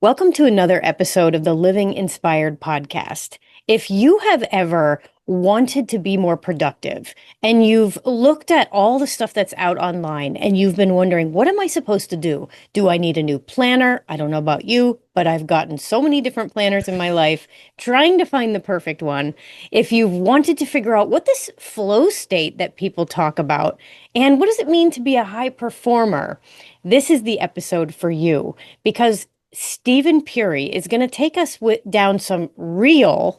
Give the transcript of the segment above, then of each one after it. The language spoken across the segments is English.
Welcome to another episode of the Living Inspired podcast. If you have ever wanted to be more productive and you've looked at all the stuff that's out online and you've been wondering, what am I supposed to do? Do I need a new planner? I don't know about you, but I've gotten so many different planners in my life trying to find the perfect one. If you've wanted to figure out what this flow state that people talk about and what does it mean to be a high performer, this is the episode for you because Steven Puri is going to take us down some real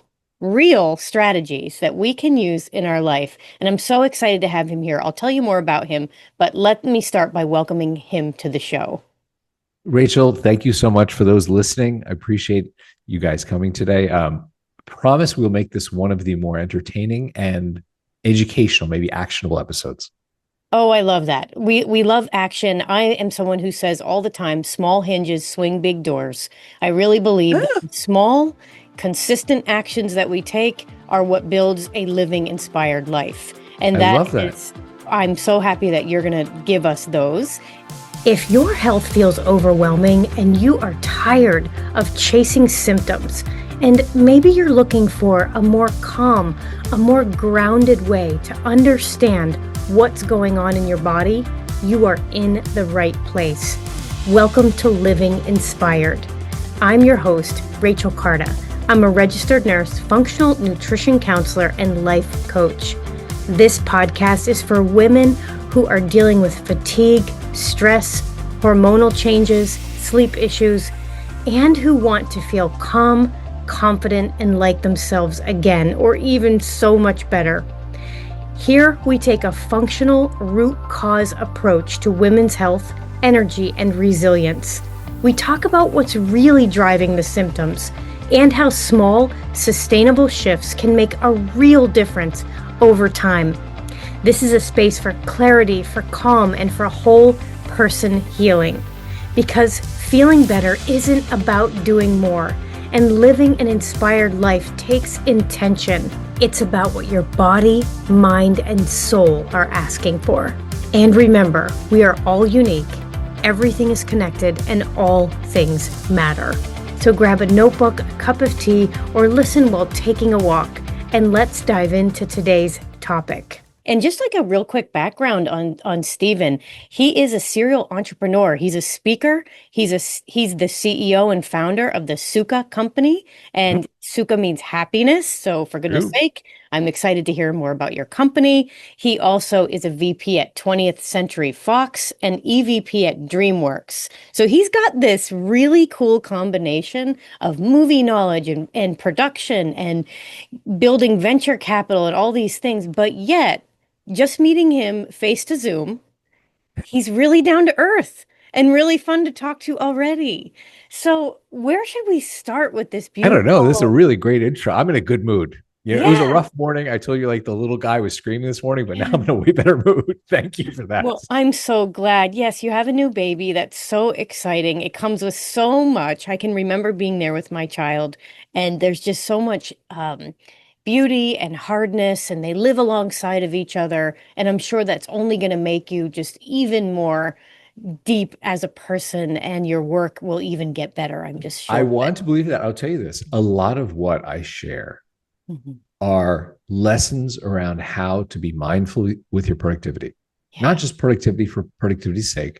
strategies that we can use in our life. And I'm so excited to have him here. I'll tell you more about him, but let me start by welcoming him to the show. Rachel, thank you so much for those listening. I appreciate you guys coming today. Promise we'll make this one of the more entertaining and educational, maybe actionable episodes. Oh, I love that. We love action. I am someone who says all the time, small hinges swing big doors. I really believe that small, consistent actions that we take are what builds a living, inspired life. And I love that. I'm so happy that you're going to give us those. If your health feels overwhelming and you are tired of chasing symptoms, and maybe you're looking for a more calm, a more grounded way to understand what's going on in your body, you are in the right place. Welcome to Living Inspired. I'm your host, Rachel Carta. I'm a registered nurse, functional nutrition counselor, and life coach. This podcast is for women who are dealing with fatigue, stress, hormonal changes, sleep issues, and who want to feel calm, confident, and like themselves again, or even so much better. Here, we take a functional root cause approach to women's health, energy, and resilience. We talk about what's really driving the symptoms and how small, sustainable shifts can make a real difference over time. This is a space for clarity, for calm, and for whole person healing. Because feeling better isn't about doing more, and living an inspired life takes intention. It's about what your body, mind, and soul are asking for. And remember, we are all unique, everything is connected, and all things matter. So grab a notebook, a cup of tea, or listen while taking a walk, and let's dive into today's topic. And just like a real quick background on Steven, he is a serial entrepreneur. He's a speaker. He's the CEO and founder of the Sukha Company, and Sukha means happiness. So for goodness sake, I'm excited to hear more about your company. He also is a VP at 20th Century Fox and EVP at DreamWorks. So he's got this really cool combination of movie knowledge and production and building venture capital and all these things, but yet just meeting him face to Zoom, he's really down to earth and really fun to talk to already. So where should we start with this I don't know. This is a beautiful? really great intro. I'm in a good mood. It was a Yeah. rough morning. I told you, like, the little guy was screaming this morning, but now I'm in a way better mood. Thank you for that. Well, I'm so glad. Yes, you have a new baby. That's so exciting. It comes with so much. I can remember being there with my child, and there's just so much beauty and hardness, and they live alongside of each other. And I'm sure that's only going to make you just even more deep as a person, and your work will even get better. I'm just I sure of it. want to believe that. I'll tell you this. A lot of what I share Mhm. are lessons around how to be mindful with your productivity, Yeah. not just productivity for productivity's sake,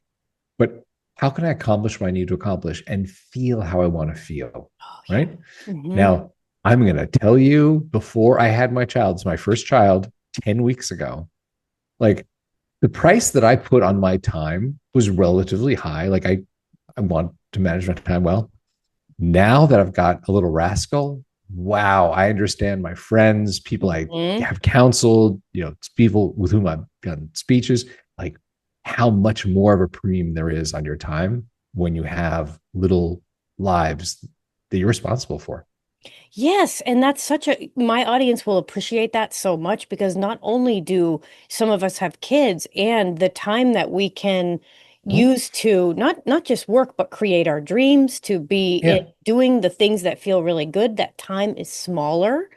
but how can I accomplish what I need to accomplish and feel how I want to feel? Oh, yeah. Right Hmm. now, I'm going to tell you, before I had my child, it's my first child 10 weeks ago, like, the price that I put on my time was relatively high. Like, I want to manage my time well. Now that I've got a little rascal, wow, I understand my friends, people I Hmm. have counseled, people with whom I've done speeches, like, how much more of a premium there is on your time when you have little lives that you're responsible for. Yes, and that's my audience will appreciate that so much because not only do some of us have kids and the time that we can use to not just work but create our dreams, to be Yeah. doing the things that feel really good, that time is smaller.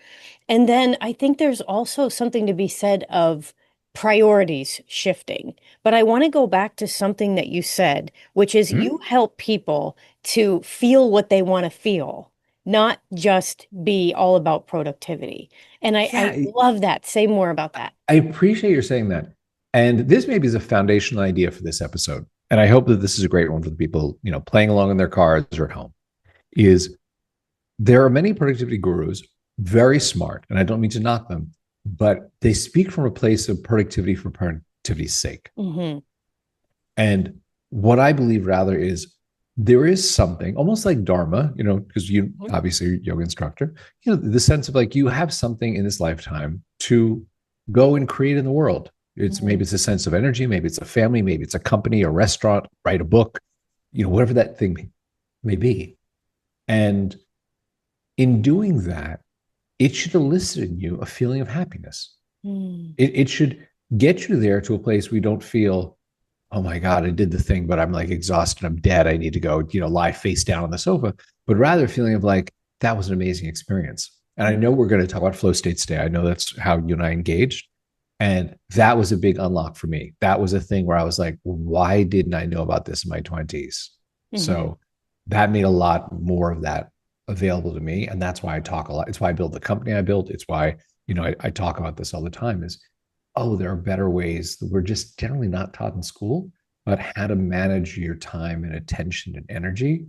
And then I think there's also something to be said of priorities shifting. But I want to go back to something that you said, which is Hmm? you help people to feel what they want to feel, not just be all about productivity. And I Yeah, love that. Say more about that. I appreciate you saying that. And this maybe is a foundational idea for this episode. And I hope that this is a great one for the people, playing along in their cars or at home. Is there are many productivity gurus, very smart, and I don't mean to knock them, but they speak from a place of productivity for productivity's sake. Hmm. And what I believe rather is there is something almost like Dharma, because you obviously you're a yoga instructor, the sense of like you have something in this lifetime to go and create in the world. Maybe it's a sense of energy, maybe it's a family, maybe it's a company, a restaurant, write a book, whatever that thing may be. And in doing that, it should elicit in you a feeling of happiness. Mm. It should get you there to a place where you don't feel, oh my God, I did the thing, but I'm like exhausted. I'm dead. I need to go, lie face down on the sofa, but rather a feeling of like, that was an amazing experience. And I know we're going to talk about flow states today. I know that's how you and I engaged. And that was a big unlock for me. That was a thing where I was like, why didn't I know about this in my 20s? Hmm. So that made a lot more of that available to me. And that's why I talk a lot. It's why I built the company I built. It's why, I talk about this all the time is, oh, there are better ways that we're just generally not taught in school, but how to manage your time and attention and energy.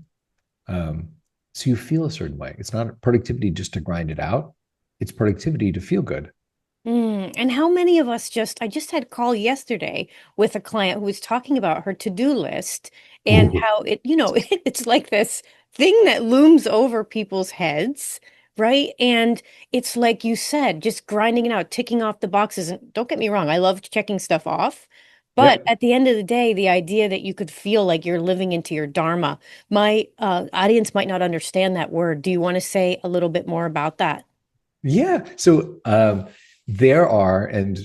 Um, so you feel a certain way. It's not productivity just to grind it out. It's productivity to feel good. And how many of us I just had a call yesterday with a client who was talking about her to-do list and Ooh, how it's like this thing that looms over people's heads, right? And it's like you said, just grinding it out, ticking off the boxes. And don't get me wrong, I love checking stuff off. But yep. at the end of the day, the idea that you could feel like you're living into your dharma, my audience might not understand that word. Do you want to say a little bit more about that? Yeah. So there are, and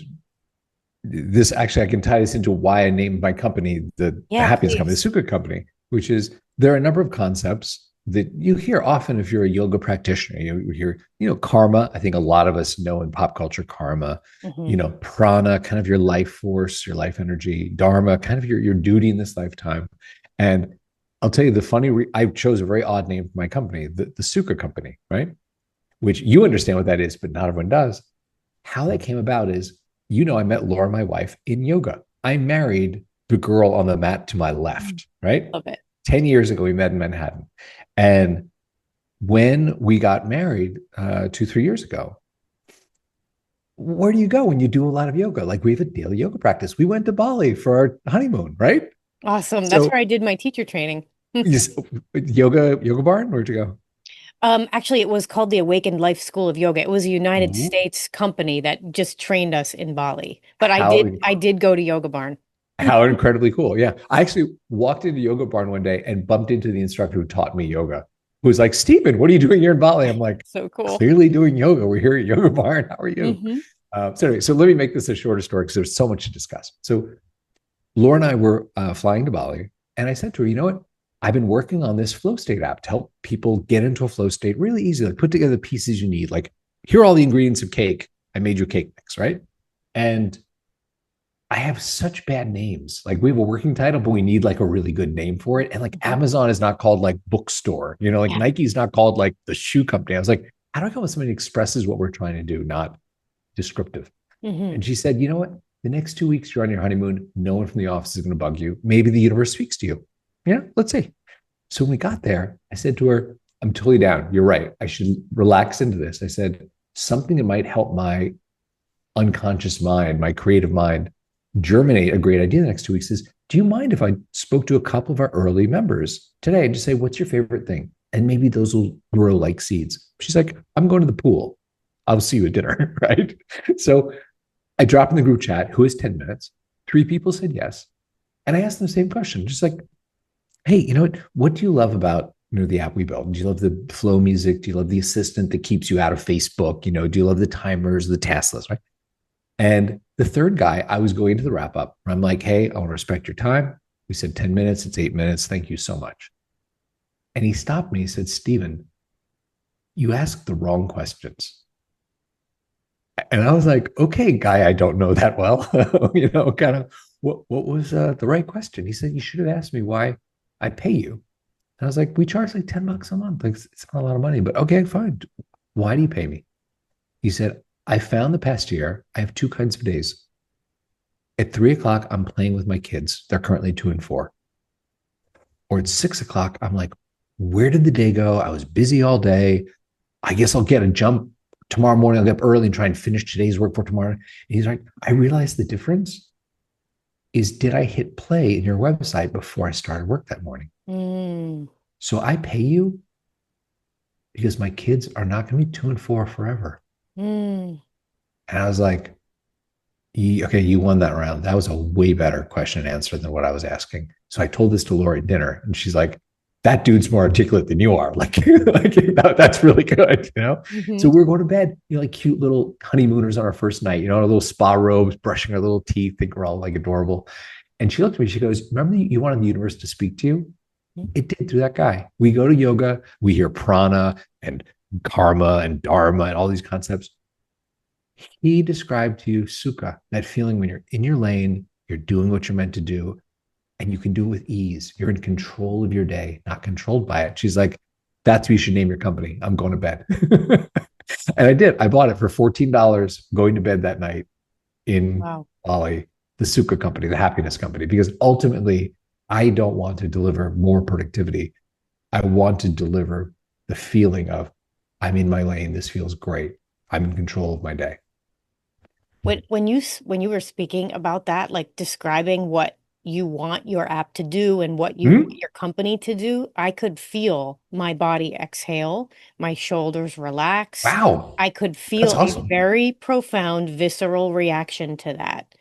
this actually, I can tie this into why I named my company the Yeah, happiness company, the please. Sukha Company, which is there are a number of concepts that you hear often if you're a yoga practitioner. You hear, karma. I think a lot of us know in pop culture karma, Hmm. prana, kind of your life force, your life energy, dharma, kind of your duty in this lifetime. And I'll tell you I chose a very odd name for my company, the Sukha Company, right? Which you understand what that is, but not everyone does. How that came about is, I met Laura, my wife, in yoga. I married the girl on the mat to my left, right? Love it. 10 years ago, we met in Manhattan. And when we got married 2, 3 years ago, where do you go when you do a lot of yoga? Like we have a daily yoga practice. We went to Bali for our honeymoon, right? Awesome. That's So where I did my teacher training. just, yoga barn, where'd you go? Actually, it was called the Awakened Life School of Yoga. It was a United Ooh, States company that just trained us in Bali. But how I did go to Yoga Barn. How incredibly cool. Yeah. I actually walked into Yoga Barn one day and bumped into the instructor who taught me yoga, who was like, Steven, what are you doing here in Bali? I'm like, So cool. clearly doing yoga. We're here at Yoga Barn. How are you? Hmm. So let me make this a shorter story because there's so much to discuss. So Laura and I were flying to Bali, and I said to her, you know what? I've been working on this flow state app to help people get into a flow state really easy. Like put together the pieces you need. Like here are all the ingredients of cake. I made you a cake mix, right? And I have such bad names. Like we have a working title, but we need like a really good name for it. And like Hmm. Amazon is not called like bookstore, like Yeah. Nike's not called like the shoe company. I was like, how do I come with something that expresses what we're trying to do, not descriptive? Hmm. And she said, you know what? The next 2 weeks you're on your honeymoon, no one from the office is going to bug you. Maybe the universe speaks to you. Yeah, let's see. So when we got there, I said to her, I'm totally down. You're right. I should relax into this. I said, something that might help my unconscious mind, my creative mind, germinate a great idea the next 2 weeks is, do you mind if I spoke to a couple of our early members today and just say, what's your favorite thing? And maybe those will grow like seeds. She's like, I'm going to the pool. I'll see you at dinner. Right. So I dropped in the group chat, who has 10 minutes? 3 people said yes. And I asked them the same question, just like, hey, you know what do you love about the app we built? Do you love the flow music? Do you love the assistant that keeps you out of Facebook? Do you love the timers, the task list, right? And the third guy, I was going to the wrap up. I'm like, hey, I want to respect your time. We said 10 minutes, it's 8 minutes. Thank you so much. And he stopped me. He said, Steven, you asked the wrong questions. And I was like, okay, guy, I don't know that well. Kind of what was the right question? He said, you should have asked me why I pay you. And I was like, we charge like $10 a month. Like it's not a lot of money, but okay, fine. Why do you pay me? He said, I found the past year, I have two kinds of days. At 3 o'clock, I'm playing with my kids. They're currently 2 and 4. Or at 6 o'clock, I'm like, where did the day go? I was busy all day. I guess I'll get a jump tomorrow morning. I'll get up early and try and finish today's work for tomorrow. And he's like, I realized the difference is, did I hit play in your website before I started work that morning? So I pay you because my kids are not going to be 2 and 4 forever. And I was like, okay, you won that round. That was a way better question and answer than what I was asking. So I told this to Laura at dinner, and she's like, that dude's more articulate than you are. Like, that's really good, So we're going to bed, like cute little honeymooners on our first night, our little spa robes, brushing our little teeth, think we're all like adorable. And she looked at me, she goes, remember you wanted the universe to speak to you? It did through that guy. We go to yoga, we hear prana and karma and dharma and all these concepts. He described to you Sukha, that feeling when you're in your lane, you're doing what you're meant to do, and you can do it with ease. You're in control of your day, not controlled by it. She's like, that's what you should name your company. I'm going to bed. And I did. I bought it for $14 going to bed that night in Bali, the Sukha Company, the happiness company, because ultimately I don't want to deliver more productivity. I want to deliver the feeling of, I'm in my lane. This feels great. I'm in control of my day. When you were speaking about that, like describing what you want your app to do and what you want your company to do, I could feel my body exhale, my shoulders relax. Wow. I could That's feel a awesome. very profound visceral reaction to that.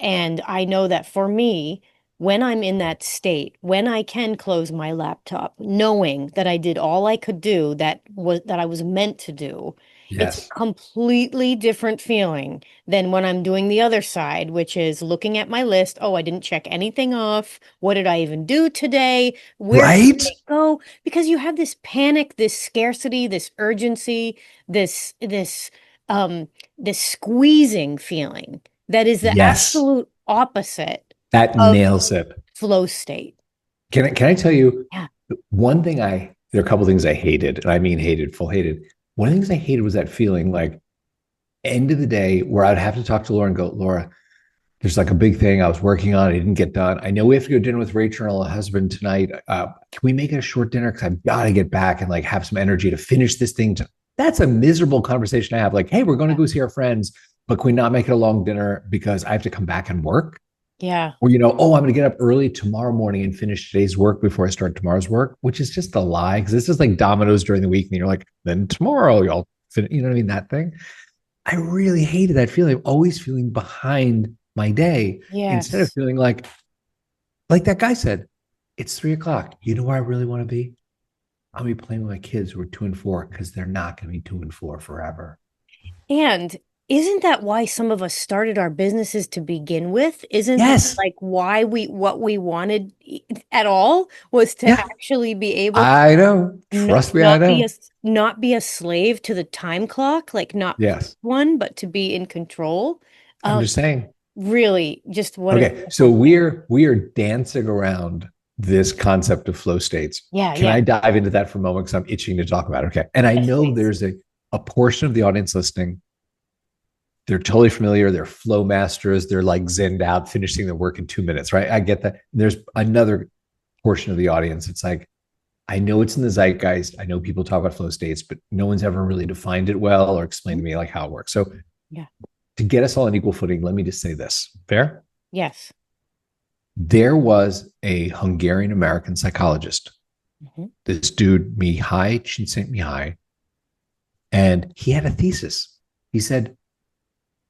And I know that for me, when I'm in that state, when I can close my laptop, knowing that I did all I could do that I was meant to do, it's a Yes. completely different feeling than when I'm doing the other side, which is looking at my list. Oh, I didn't check anything off. What did I even do today? Where did Right? it go? Because you have this panic, this scarcity, this urgency, um this squeezing feeling that is the Yes. absolute opposite That of nails it. flow state. Can I tell you Yeah. one thing there are a couple of things I hated, and I mean hated, full hated. One of the things I hated was that feeling like end of the day where I'd have to talk to Laura and go, Laura, there's like a big thing I was working on. It didn't get done. I know we have to go to dinner with Rachel and her husband tonight. Can we make it a short dinner? Because I've got to get back and like have some energy to finish this thing. That's a miserable conversation to have. Like, hey, we're going to go see our friends, but can we not make it a long dinner because I have to come back and work? Yeah. Or, oh, I'm going to get up early tomorrow morning and finish today's work before I start tomorrow's work, which is just a lie. Because this is like dominoes during the week. And you're like, then tomorrow y'all finish, you know what I mean? That thing. I really hated that feeling of always feeling behind my day instead of Yes. feeling like that guy said, it's 3 o'clock. You know where I really want to be? I'll be playing with my kids who are 2 and 4 because they're not going to be 2 and 4 forever. And isn't that why some of us started our businesses to begin with? Isn't that Yes. like why what we wanted at all was to Yeah. actually be able to I know. Trust me, I know. not be a slave to the time clock, like not Yes. one, but to be in control. I'm Um, just saying. really, just what a Okay. So beautiful thing. we are dancing around this concept of flow states. Yeah, Can yeah. I dive into that for a moment? Because I'm itching to talk about it. Okay. And I Yes, know please. there's a portion of the audience listening. They're totally familiar. They're flow masters. They're like zenned out, finishing their work in 2 minutes, right? I get that. There's another portion of the audience. It's like, I know it's in the zeitgeist. I know people talk about flow states, but no one's ever really defined it well or explained to me like how it works. So Yeah. to get us all on equal footing, let me just say this. Fair? Yes. There was a Hungarian American psychologist, Mhm. this dude, Mihai Csikszentmihalyi, and he had a thesis. He said,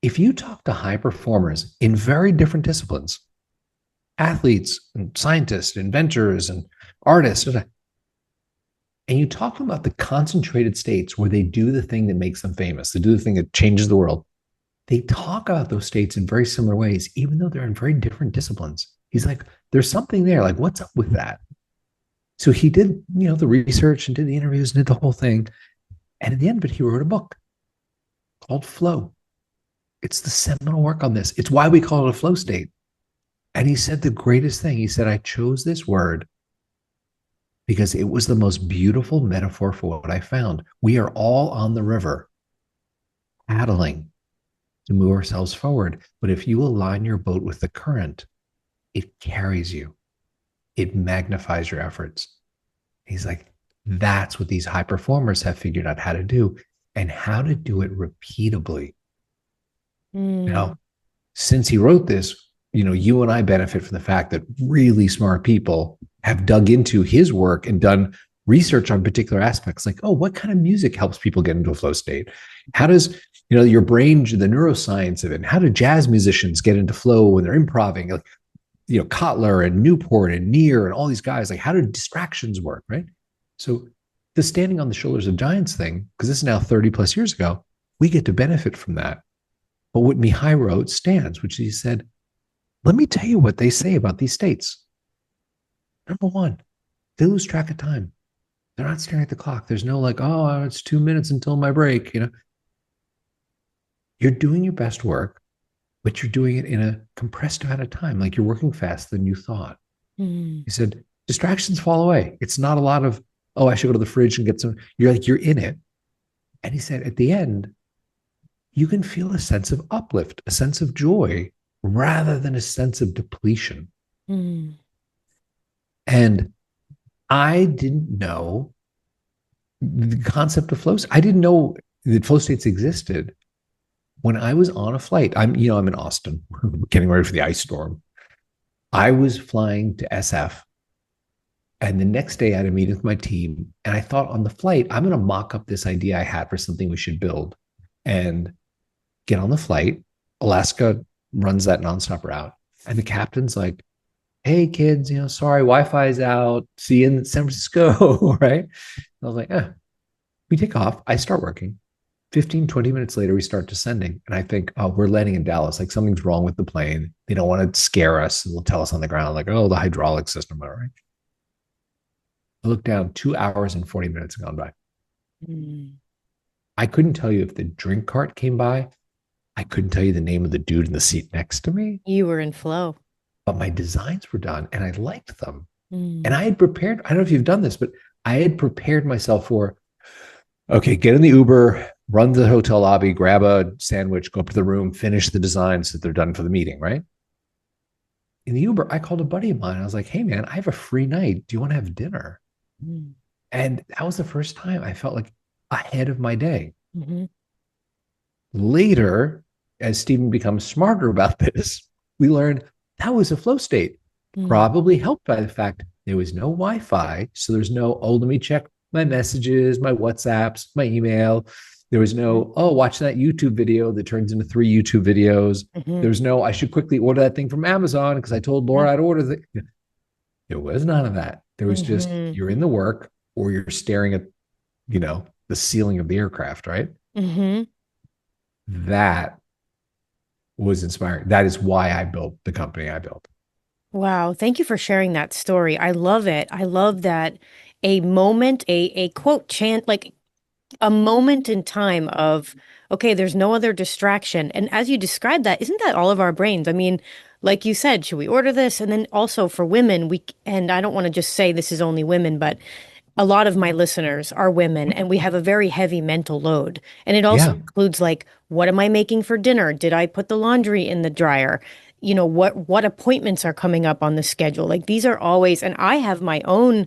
if you talk to high performers in very different disciplines, athletes and scientists, inventors and artists, and you talk to them about the concentrated states where they do the thing that makes them famous, they do the thing that changes the world, they talk about those states in very similar ways, even though they're in very different disciplines. He's like, there's something there. Like, what's up with that? So he did, the research and did the interviews and did the whole thing. And at the end of it, he wrote a book called Flow. It's the seminal work on this. It's why we call it a flow state. And he said the greatest thing. He said, I chose this word because it was the most beautiful metaphor for what I found. We are all on the river, paddling to move ourselves forward. But if you align your boat with the current, it carries you, it magnifies your efforts. He's like, that's what these high performers have figured out how to do and how to do it repeatably. Mm. Now, since he wrote this, you and I benefit from the fact that really smart people have dug into his work and done research on particular aspects like, oh, what kind of music helps people get into a flow state? How does, your brain, the neuroscience of it, and how do jazz musicians get into flow when they're improvising? Like, Kotler and Newport and Near and all these guys, like, how do distractions work, right? So the standing on the shoulders of giants thing, because this is now 30 plus years ago, we get to benefit from that. But what Mihai wrote stands, which he said, let me tell you what they say about these states. Number one, they lose track of time. They're not staring at the clock. There's no like, oh, it's 2 minutes until my break. You're doing your best work, but you're doing it in a compressed amount of time. Like you're working faster than you thought. Mm. He said, distractions fall away. It's not a lot of, oh, I should go to the fridge and get some. You're like, you're in it. And he said, at the end, you can feel a sense of uplift, a sense of joy, rather than a sense of depletion. Mm. And I didn't know the concept of flow. I didn't know that flow states existed when I was on a flight. I'm in Austin, getting ready for the ice storm. I was flying to SF. And the next day I had a meeting with my team. And I thought on the flight, I'm going to mock up this idea I had for something we should build and get on the flight. Alaska runs that nonstop route. And the captain's like, hey kids, sorry, Wi-Fi is out. See you in San Francisco, right? I was like, we take off. I start working. 15, 20 minutes later, we start descending. And I think, oh, we're landing in Dallas. Like something's wrong with the plane. They don't want to scare us. They'll tell us on the ground, like, oh, the hydraulic system, all right? I look down, 2 hours and 40 minutes have gone by. Mm. I couldn't tell you if the drink cart came by. I couldn't tell you the name of the dude in the seat next to me. You were in flow. But my designs were done and I liked them. Mm. And I had prepared, I don't know if you've done this, but I had prepared myself for, okay, get in the Uber, run to the hotel lobby, grab a sandwich, go up to the room, finish the designs that they're done for the meeting, right? In the Uber, I called a buddy of mine. I was like, hey, man, I have a free night. Do you want to have dinner? Mm. And that was the first time I felt like ahead of my day. Mm-hmm. Later, as Steven becomes smarter about this, we learned that was a flow state, probably helped by the fact there was no Wi-Fi. So there's no, oh, let me check my messages, my WhatsApps, my email. There was no, oh, watch that YouTube video that turns into 3 YouTube videos. Mm-hmm. There's no, I should quickly order that thing from Amazon because I told Laura I'd order the. There was none of that. There was just, you're in the work or you're staring at, the ceiling of the aircraft, right? Mm-hmm. That was inspiring. That is why I built the company I built. Wow. Thank you for sharing that story. I love it. I love that a moment, a quote chant, like a moment in time of, okay, there's no other distraction. And as you described that, isn't that all of our brains? I mean, like you said, should we order this? And then also for women, and I don't want to just say this is only women, but a lot of my listeners are women and we have a very heavy mental load. And it also Yeah. includes like, what am I making for dinner? Did I put the laundry in the dryer? What appointments are coming up on the schedule? Like these are always, and I have my own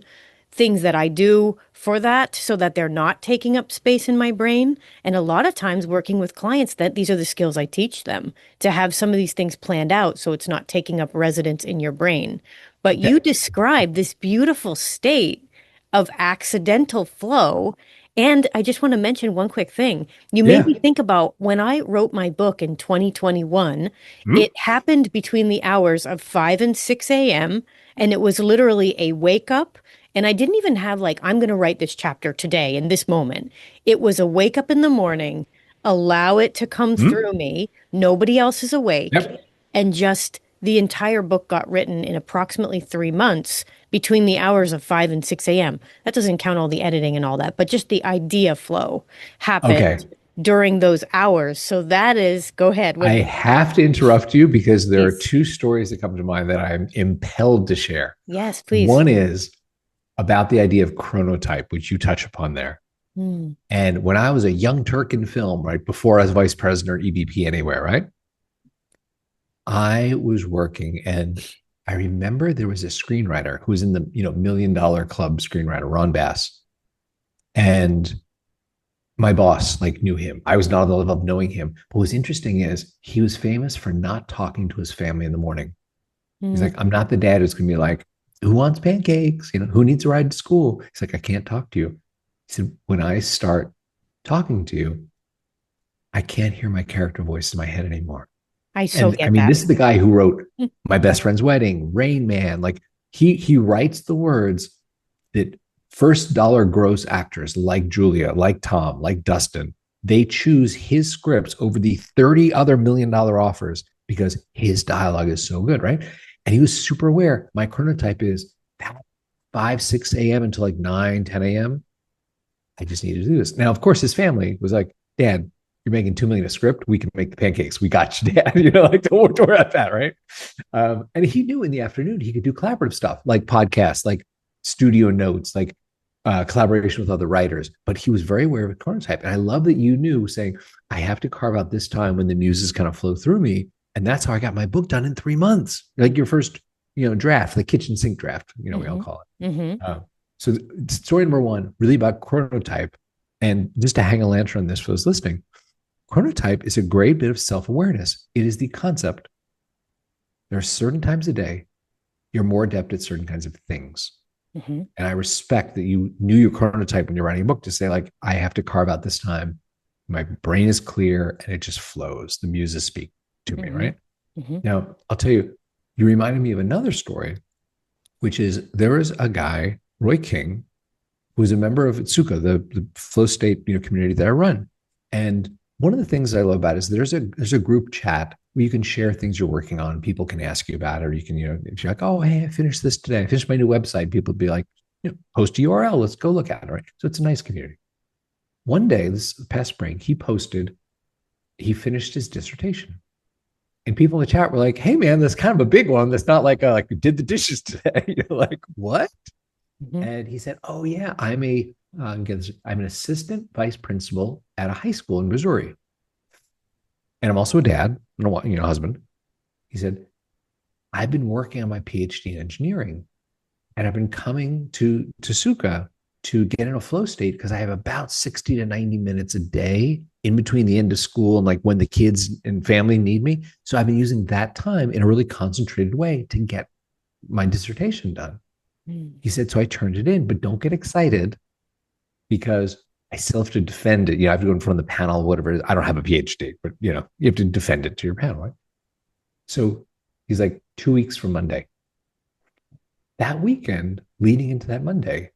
things that I do for that so that they're not taking up space in my brain. And a lot of times working with clients, that these are the skills I teach them to have some of these things planned out so it's not taking up residence in your brain. But you describe this beautiful state of accidental flow. And I just want to mention one quick thing. You made Yeah. me think about when I wrote my book in 2021, it happened between the hours of 5 and 6 a.m. And it was literally a wake up. And I didn't even have like, I'm going to write this chapter today in this moment. It was a wake up in the morning, allow it to come through me. Nobody else is awake. Yep. And just the entire book got written in approximately 3 months between the hours of 5 and 6 a.m. That doesn't count all the editing and all that, but just the idea flow happened Okay. during those hours. So that is, go ahead. I have to interrupt you because there are Please. two stories that come to mind that I'm impelled to share. Yes, please. One is about the idea of chronotype, which you touch upon there. Mm. And when I was a young Turk in film, right before I was vice president or EVP anywhere, right, I was working, and I remember there was a screenwriter who was in the $1 million club screenwriter, Ron Bass, and my boss like knew him. I was not on the level of knowing him. But what's interesting is he was famous for not talking to his family in the morning. He's Mm. like, I'm not the dad who's gonna be like, who wants pancakes? Who needs a ride to school? He's like, I can't talk to you. He said, when I start talking to you, I can't hear my character voice in my head anymore. I so And I get mean, that. this is the guy who wrote My Best Friend's Wedding, Rain Man. Like he writes the words that first dollar gross actors like Julia, like Tom, like Dustin, they choose his scripts over the 30 other $1 million offers because his dialogue is so good, right? And he was super aware. My chronotype is 5, 6 a.m. until like 9, 10 a.m. I just needed to do this. Now, of course, his family was like, Dad, you're making 2 million a script. We can make the pancakes. We got you, Dad. Like don't worry about that, right? And he knew in the afternoon he could do collaborative stuff like podcasts, like studio notes, like collaboration with other writers. But he was very aware of chronotype. And I love that you knew saying, I have to carve out this time when the muses kind of flow through me. And that's how I got my book done in 3 months. Like your first, draft, the kitchen sink draft, we all call it. Mm-hmm. So story number one, really about chronotype. And just to hang a lantern on this for those listening, chronotype is a great bit of self-awareness. It is the concept. There are certain times a day you're more adept at certain kinds of things. Mm-hmm. And I respect that you knew your chronotype when you're writing a book to say, like, I have to carve out this time. My brain is clear and it just flows. The muses speak to me, Mm-hmm. right? Mm-hmm. Now, I'll tell you, you reminded me of another story, which is there was a guy, Roy King, who was a member of Sukha, the flow state community that I run. And one of the things I love about it is there's a group chat where you can share things you're working on. People can ask you about it, or you can, if you're like, oh, hey, I finished this today. I finished my new website. People would be like, post a URL. Let's go look at it. Right. So it's a nice community. One day, this past spring, he posted, he finished his dissertation. And people in the chat were like, hey, man, that's kind of a big one. That's not like, like we did the dishes today. You're like, what? Mm-hmm. And he said, oh, yeah, I'm an assistant vice principal at a high school in Missouri. And I'm also a dad and a husband. He said, I've been working on my PhD in engineering, and I've been coming to Sukha to get in a flow state because I have about 60 to 90 minutes a day in between the end of school and like when the kids and family need me. So I've been using that time in a really concentrated way to get my dissertation done. Mm-hmm. He said, so I turned it in, but don't get excited because I still have to defend it. I have to go in front of the panel, whatever. I don't have a PhD, but you have to defend it to your panel, right? So he's like 2 weeks from Monday. That weekend, leading into that Monday,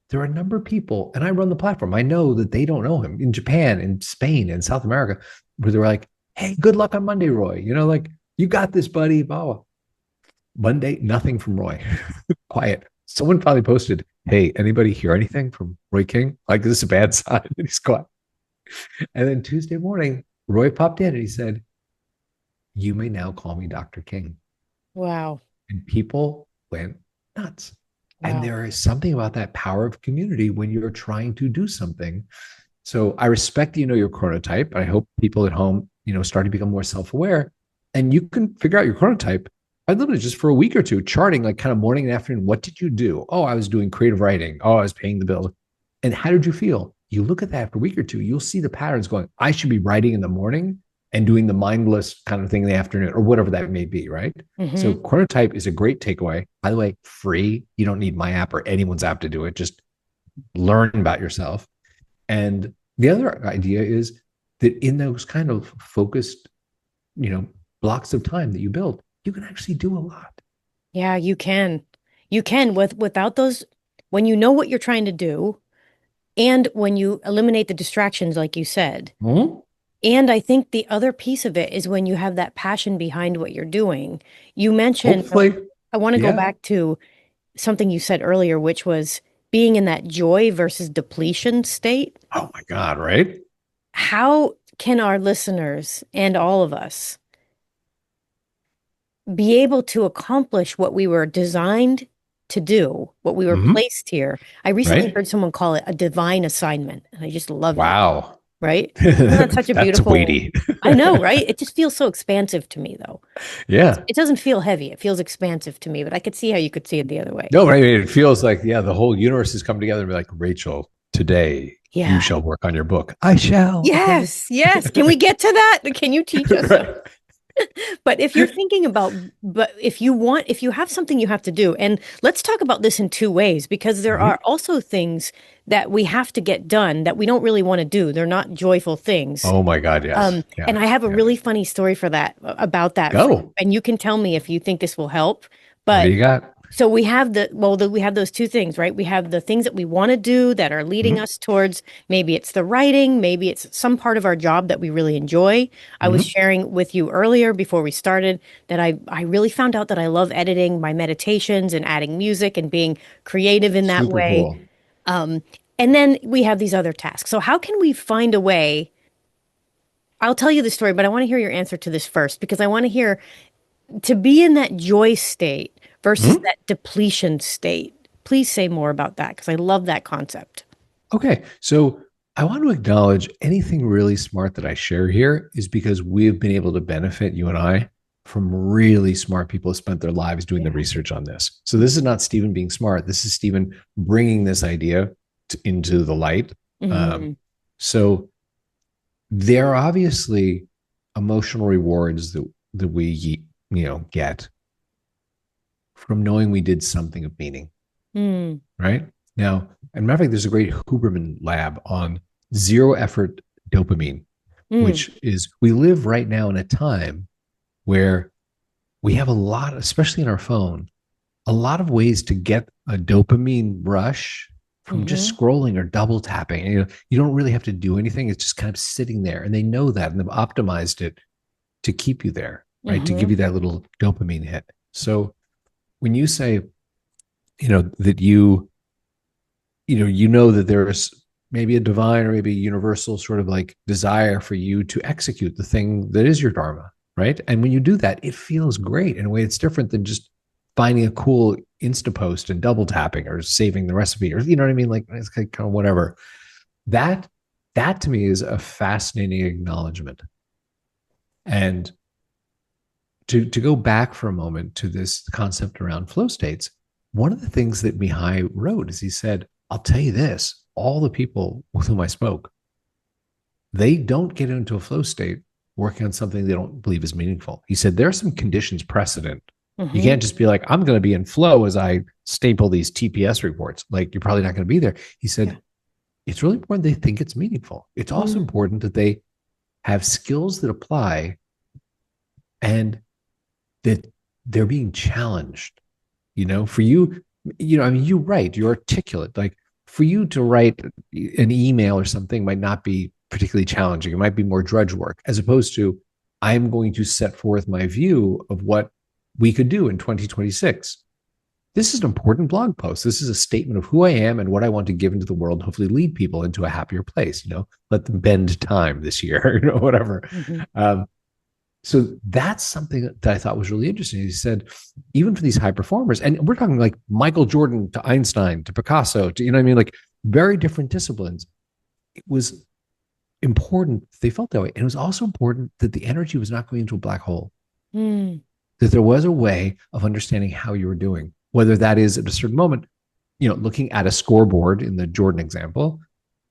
there are a number of people, and I run the platform. I know that they don't know him in Japan, in Spain, in South America, where they're like, hey, good luck on Monday, Roy. Like, you got this, buddy. Blah, blah. Monday, nothing from Roy. Quiet. Someone finally posted, hey, anybody hear anything from Roy King? Like, this is a bad sign. And he's quiet. And then Tuesday morning, Roy popped in and he said, you may now call me Dr. King. Wow. And people went nuts. Wow. And there is something about that power of community when you're trying to do something. So I respect, your chronotype. I hope people at home, start to become more self-aware. And you can figure out your chronotype. I literally just for a week or two charting like kind of morning and afternoon. What did you do? Oh, I was doing creative writing. Oh, I was paying the bills. And how did you feel? You look at that after a week or two, you'll see the patterns going, I should be writing in the morning and doing the mindless kind of thing in the afternoon or whatever that may be, right? Mm-hmm. So chronotype is a great takeaway. By the way, free. You don't need my app or anyone's app to do it. Just learn about yourself. And the other idea is that in those kind of focused, blocks of time that you build, you can actually do a lot. Yeah, you can. You can without those, when you know what you're trying to do, and when you eliminate the distractions, like you said. Mm-hmm. And I think the other piece of it is when you have that passion behind what you're doing. You mentioned, Hopefully, I want to go back to something you said earlier, which was being in that joy versus depletion state. Oh my God, right? how can our listeners and all of us be able to accomplish what we were designed to do, what we were Hmm. placed here? I recently Right? heard someone call it a divine assignment, and I just love that, Wow. right? Isn't that such a That's beautiful, weighty. I know, right? It just feels so expansive to me, though. Yeah. It doesn't feel heavy. It feels expansive to me, but I could see how you could see it the other way. No, right. It feels like, yeah, the whole universe has come together and be like, Rachel, today you Yeah. shall work on your book. I shall. Okay. Yes, yes. Can we get to that? Can you teach us? Right. But if you're thinking about, but if you want, if you have something you have to do, and let's talk about this in two ways, because there Mhm. are also things that we have to get done that we don't really want to do. They're not joyful things. Oh my God. Yes. And Yeah. I have a Yeah. really funny story for that, about that, Go. and you can tell me if you think this will help. What do But you got? so we have we have those two things, right? We have the things that we want to do that are leading Mhm. us towards, maybe it's the writing, maybe it's some part of our job that we really enjoy. I was Mhm. sharing with you earlier before we started that I really found out that I love editing my meditations and adding music and being creative in that Super way. cool. And then we have these other tasks. So how can we find a way? I'll tell you the story, but I want to hear your answer to this first because I want to hear to be in that joy state versus Mhm. that depletion state. Please say more about that because I love that concept. Okay. So I want to acknowledge anything really smart that I share here is because we've been able to benefit, you and I, from really smart people who spent their lives doing the Yeah. research on this. So this is not Stephen being smart. This is Stephen bringing this idea into the light. Um, Hmm. so there are obviously emotional rewards that we get from knowing we did something of meaning, Mm. right? Now, and matter of fact, there's a great Huberman lab on zero effort dopamine, Mm. which is we live right now in a time where we have a lot, especially in our phone, a lot of ways to get a dopamine rush from just Hmm. scrolling or double tapping. And, you don't really have to do anything. It's just kind of sitting there. And they know that and they've optimized it to keep you there, right? To give Hmm. you that little dopamine hit. So when you say, that that there's maybe a divine or maybe a universal sort of like desire for you to execute the thing that is your dharma, right? And when you do that, it feels great in a way it's different than just finding a cool Insta post and double tapping or saving the recipe, or you know what I mean? Like it's kind of whatever. That that to me is a fascinating acknowledgement. And to go back for a moment to this concept around flow states, one of the things that Mihai wrote is he said, I'll tell you this, all the people with whom I spoke, they don't get into a flow state working on something they don't believe is meaningful. He said there are some conditions precedent. You Hmm. can't just be like, I'm going to be in flow as I staple these TPS reports. Like, you're probably not going to be there. He Yeah. said, it's really important they think it's meaningful. It's also Mm. important that they have skills that apply and that they're being challenged. For you, I mean, you write, you're articulate. Like, for you to write an email or something might not be particularly challenging. It might be more drudge work, as opposed to, I'm going to set forth my view of what we could do in 2026. This is an important blog post. This is a statement of who I am and what I want to give into the world, hopefully lead people into a happier place, let them bend time this year, whatever. Hmm. Um, so that's something that I thought was really interesting. He said, even for these high performers, and we're talking like Michael Jordan to Einstein to Picasso to, what I mean? Like very different disciplines. It was important they felt that way. And it was also important that the energy was not going into a black hole, Mm. that there was a way of understanding how you were doing, whether that is at a certain moment, looking at a scoreboard in the Jordan example,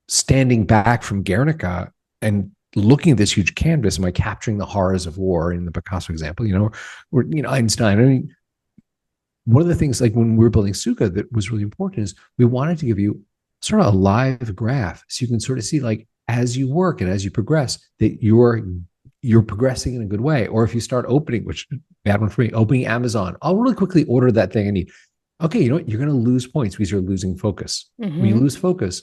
standing back from Guernica and looking at this huge canvas. Am I capturing the horrors of war in the Picasso example? Or Einstein. I mean, one of the things like when we were building Sukha that was really important is we wanted to give you sort of a live graph so you can sort of see like as you work and as you progress that you're progressing in a good way. Or if you start opening, which bad one for me, opening Amazon, I'll really quickly order that thing and okay, you know what? You're going to lose points because you're losing focus. When you Hmm. lose focus,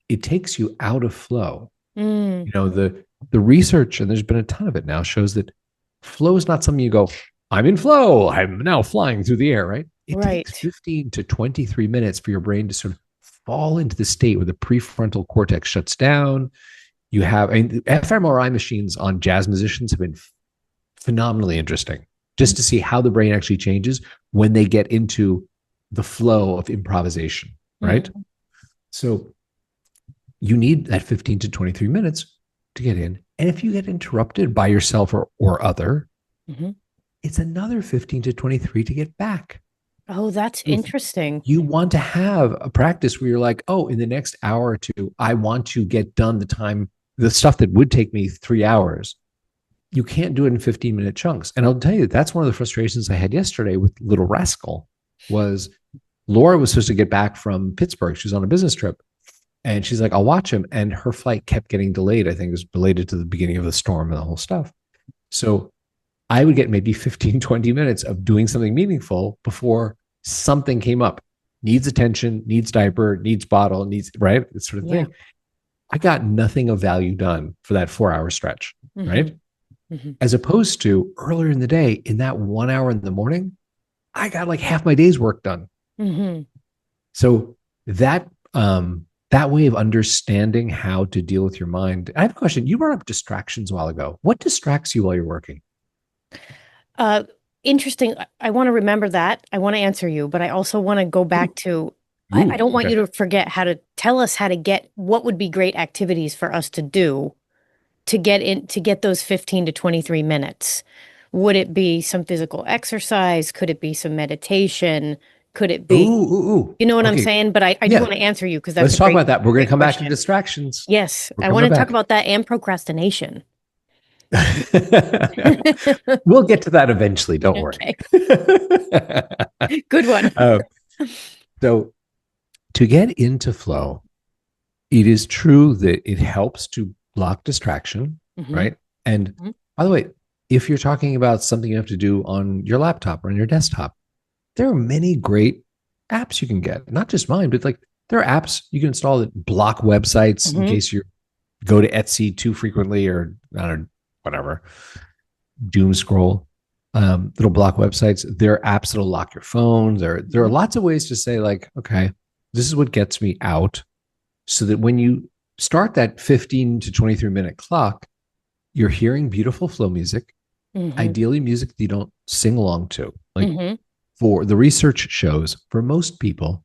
it takes you out of flow. Mm. The research, and there's been a ton of it now, shows that flow is not something you go, I'm in flow, I'm now flying through the air, right? It takes Right. 15 to 23 minutes for your brain to sort of fall into the state where the prefrontal cortex shuts down. You have, I mean, fMRI machines on jazz musicians have been phenomenally interesting, just to see how the brain actually changes when they get into the flow of improvisation, right? Mm-hmm. So you need that 15 to 23 minutes to get in. And if you get interrupted by yourself or other, Mm-hmm. it's another 15 to 23 to get back. Oh, that's If interesting. you want to have a practice where you're like, oh, in the next hour or two, I want to get done the stuff that would take me 3 hours. You can't do it in 15-minute chunks. And I'll tell you, that's one of the frustrations I had yesterday with Little Rascal was Laura was supposed to get back from Pittsburgh. She was on a business trip. And she's like, I'll watch him. And her flight kept getting delayed. I think it was related to the beginning of the storm and the whole stuff. So I would get maybe 15, 20 minutes of doing something meaningful before something came up. Needs attention, needs diaper, needs bottle, needs, right? This sort of thing. I got nothing of value done for that 4-hour stretch, Mm-hmm. right? Mm-hmm. As opposed to earlier in the day, in that 1 hour in the morning, I got like half my day's work done. Mm-hmm. So that way of understanding how to deal with your mind. I have a question. You brought up distractions a while ago. What distracts you while you're working? Interesting. I want to remember that. I want to answer you, but I also want to go back to, I don't want okay. you to forget how to tell us how to get what would be great activities for us to do to get those 15 to 23 minutes. Would it be some physical exercise? Could it be some meditation? Could it be, you know what I'm Okay. saying? But I do Yeah. want to answer you because that's Let's a talk great, about that. We're going to great come back to question. distractions. Yes, We're I coming want to talk back. about that and procrastination. We'll get to that eventually. Don't worry. Good one. So to get into flow, it is true that it helps to block distraction, Mhm. right? And Mhm. by the way, if you're talking about something you have to do on your laptop or on your desktop, there are many great apps you can get. Not just mine, but like there are apps you can install that block websites in Mhm. case you go to Etsy too frequently or I don't know, whatever, doom scroll. That'll block websites. There are apps that'll lock your phone. There are lots of ways to say like, okay, this is what gets me out, so that when you start that 15 to 23-minute clock, you're hearing beautiful flow music, Mhm. ideally music that you don't sing along to. Like Mhm. for the research shows, for most people,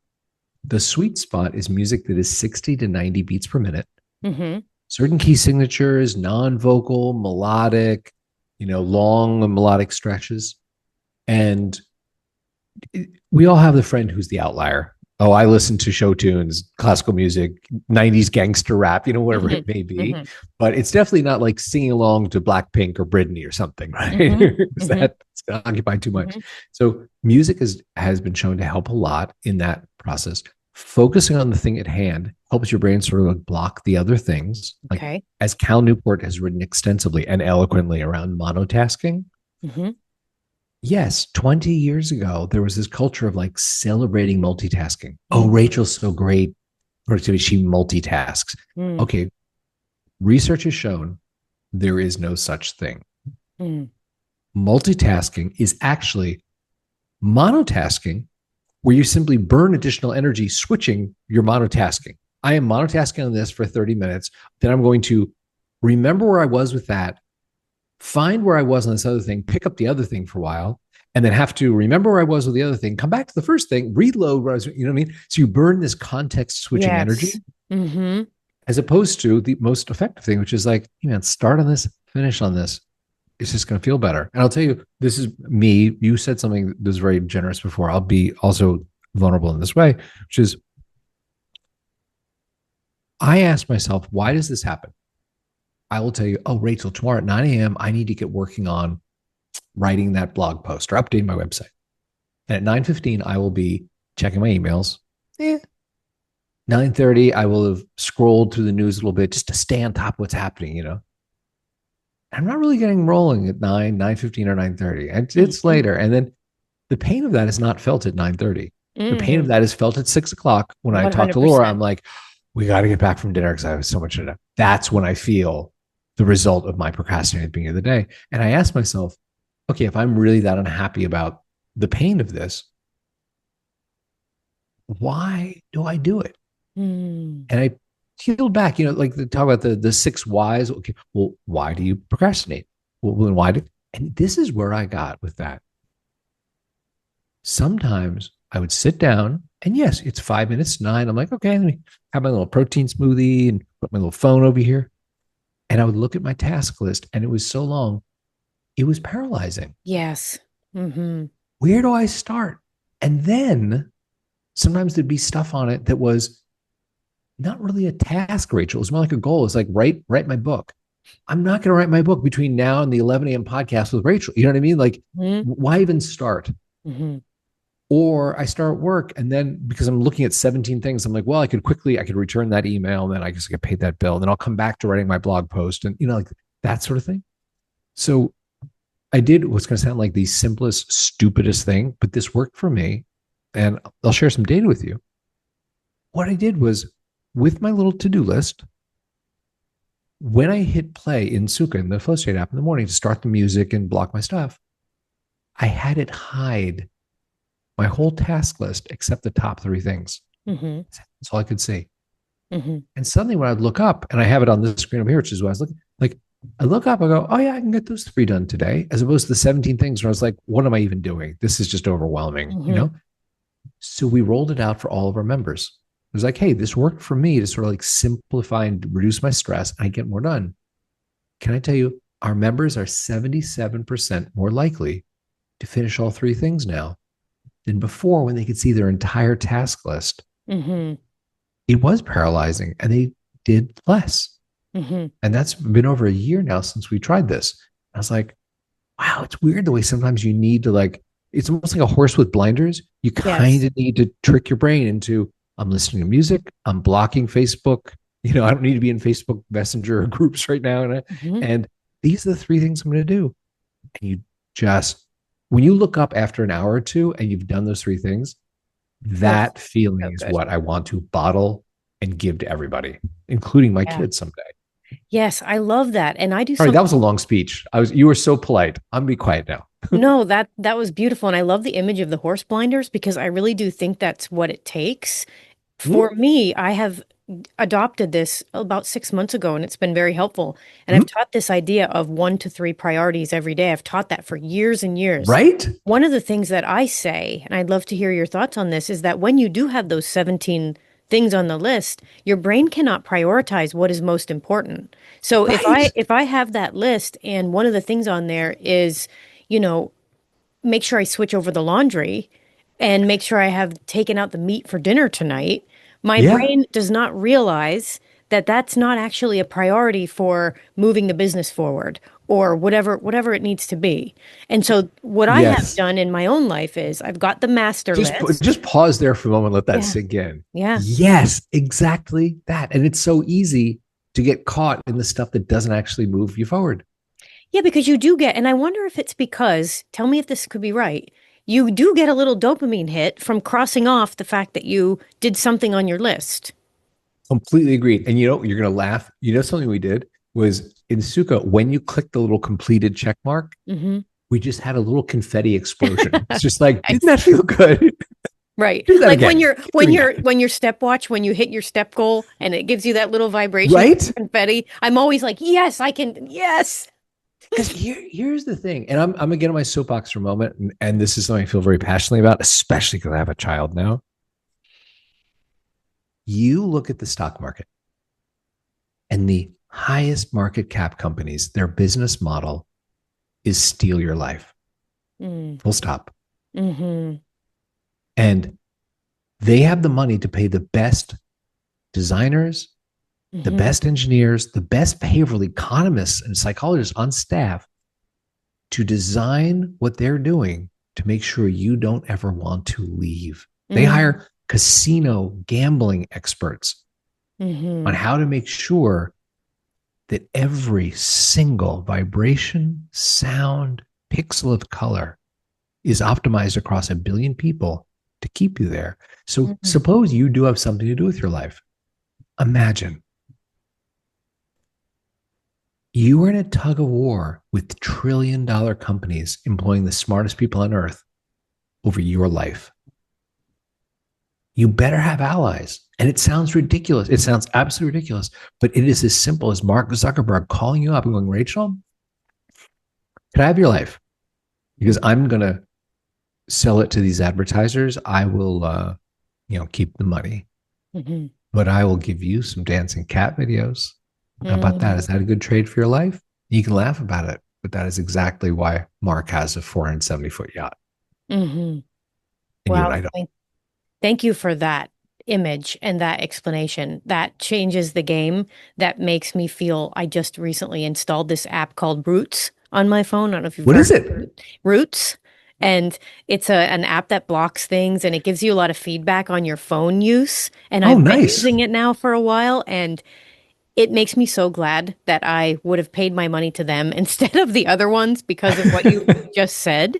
the sweet spot is music that is 60 to 90 beats per minute. Mhm. Certain key signatures, non-vocal, melodic, long melodic stretches. And we all have the friend who's the outlier. Oh, I listen to show tunes, classical music, 90s gangster rap, whatever Mhm. it may be. Mhm. But it's definitely not like singing along to Blackpink or Britney or something, right? Mhm. Because that's going to occupy too much. Mhm. So music has been shown to help a lot in that process. Focusing on the thing at hand helps your brain sort of like block the other things. Like Okay. as Cal Newport has written extensively and eloquently around monotasking. Mhm. Yes, 20 years ago, there was this culture of like celebrating multitasking. Oh, Rachel's so great. Productivity, she multitasks. Mm. Okay. Research has shown there is no such thing. Mm. Multitasking is actually monotasking, where you simply burn additional energy switching your monotasking. I am monotasking on this for 30 minutes. Then I'm going to remember where I was with that, find where I was on this other thing, pick up the other thing for a while, and then have to remember where I was with the other thing, come back to the first thing, reload where I was, you know what I mean? So you burn this context switching energy, as opposed to the most effective thing, which is like, hey man, start on this, finish on this. It's just going to feel better. And I'll tell you, this is me. You said something that was very generous before. I'll be also vulnerable in this way, which is I ask myself, why does this happen? I will tell you, oh, Rachel, tomorrow at 9 a.m., I need to get working on writing that blog post or updating my website. And at 9:15, I will be checking my emails. 9:30, I will have scrolled through the news a little bit just to stay on top of what's happening, I'm not really getting rolling at 9:15 or 9:30. It's later. And then the pain of that is not felt at 9:30. The pain of that is felt at 6 o'clock. When I talk to Laura, I'm like, we got to get back from dinner because I have so much to do. That's when I feel the result of my procrastinating at the beginning of the day. And I ask myself, okay, if I'm really that unhappy about the pain of this, why do I do it? And peeled back, like the talk about the six whys. Okay, well, why do you procrastinate? Well, then why do? And this is where I got with that. Sometimes I would sit down, and yes, it's 5 minutes to 9. I'm like, okay, let me have my little protein smoothie and put my little phone over here. And I would look at my task list, and it was so long, it was paralyzing. Yes. Mm-hmm. Where do I start? And then sometimes there'd be stuff on it that was not really a task, Rachel. It was more like a goal. It's like write my book. I'm not going to write my book between now and the 11 a.m. podcast with Rachel. You know what I mean? Like, why even start? Mm-hmm. Or I start work, and then because I'm looking at 17 things, I'm like, well, I could return that email, and then I guess I get paid that bill. And then I'll come back to writing my blog post and, like that sort of thing. So I did what's going to sound like the simplest, stupidest thing, but this worked for me. And I'll share some data with you. What I did was, with my little to-do list, when I hit play in Sukha, in the Flow State app in the morning to start the music and block my stuff, I had it hide my whole task list except the top three things. Mm-hmm. That's all I could see. Mm-hmm. And suddenly when I'd look up, and I have it on the screen over here, which is what I was looking, like I look up, I go, oh yeah, I can get those three done today, as opposed to the 17 things where I was like, what am I even doing? This is just overwhelming, Mm-hmm. So we rolled it out for all of our members. It was like, hey, this worked for me to sort of like simplify and reduce my stress, and I get more done. Can I tell you, our members are 77% more likely to finish all three things now than before, when they could see their entire task list. Mm-hmm. It was paralyzing, and they did less. Mm-hmm. And that's been over a year now since we tried this. I was like, wow, it's weird the way sometimes you need to it's almost like a horse with blinders. You kind of need to trick your brain into, I'm listening to music, I'm blocking Facebook. I don't need to be in Facebook Messenger or groups right now. And these are the three things I'm going to do. And you just, when you look up after an hour or two and you've done those three things, that feeling is what I want to bottle and give to everybody, including my kids someday. Yes, I love that. And I do. Sorry, that was a long speech. You were so polite. I'm gonna be quiet now. No, that was beautiful. And I love the image of the horse blinders, because I really do think that's what it takes. For me, I have adopted this about 6 months ago, and it's been very helpful. And I've taught this idea of 1 to 3 priorities every day. I've taught that for years and years. Right? One of the things that I say, and I'd love to hear your thoughts on this, is that when you do have those 17 things on the list, your brain cannot prioritize what is most important. So if I have that list, and one of the things on there is, make sure I switch over the laundry and make sure I have taken out the meat for dinner tonight, my brain does not realize that that's not actually a priority for moving the business forward or whatever it needs to be. And so what I have done in my own life is I've got the master list. Just pause there for a moment. Let that sink in. Yeah. Yes, exactly that. And it's so easy to get caught in the stuff that doesn't actually move you forward. Yeah, because you do get, and I wonder if it's because, tell me if this could be right, you do get a little dopamine hit from crossing off the fact that you did something on your list. Completely agreed. And you're going to laugh. Something we did was in Sukha, when you click the little completed check mark, we just had a little confetti explosion. It's just like, didn't that feel good? Right. Like again. when your stepwatch, when you hit your step goal and it gives you that little vibration, right? Confetti. I'm always like, yes, I can. Yes. Because here's the thing, and I'm going to get on my soapbox for a moment, and this is something I feel very passionately about, especially because I have a child now. You look at the stock market, and the highest market cap companies, their business model is steal your life. Full stop. Mm-hmm. And they have the money to pay the best designers, the best engineers, the best behavioral economists and psychologists on staff to design what they're doing to make sure you don't ever want to leave. They hire casino gambling experts on how to make sure that every single vibration, sound, pixel of color is optimized across 1 billion people to keep you there. So suppose you do have something to do with your life. Imagine you are in a tug of war with trillion-dollar companies employing the smartest people on earth over your life. You better have allies. And it sounds ridiculous. It sounds absolutely ridiculous, but it is as simple as Mark Zuckerberg calling you up and going, Rachel, can I have your life? Because I'm going to sell it to these advertisers. I will, keep the money, Mm-hmm. but I will give you some dancing cat videos. How about that? Mm-hmm. Is that a good trade for your life? You can laugh about it, but that is exactly why Mark has a 470-foot yacht Mm-hmm. and you and Wow. I don't. Thank you for that image and that explanation. That changes the game. That makes me feel I just recently installed this app called Roots on my phone. I don't know if you've What heard is of it? Roots. And it's an app that blocks things and it gives you a lot of feedback on your phone use. And Oh, I've been nice. using it now for a while and it makes me so glad that I would have paid my money to them instead of the other ones because of what you just said.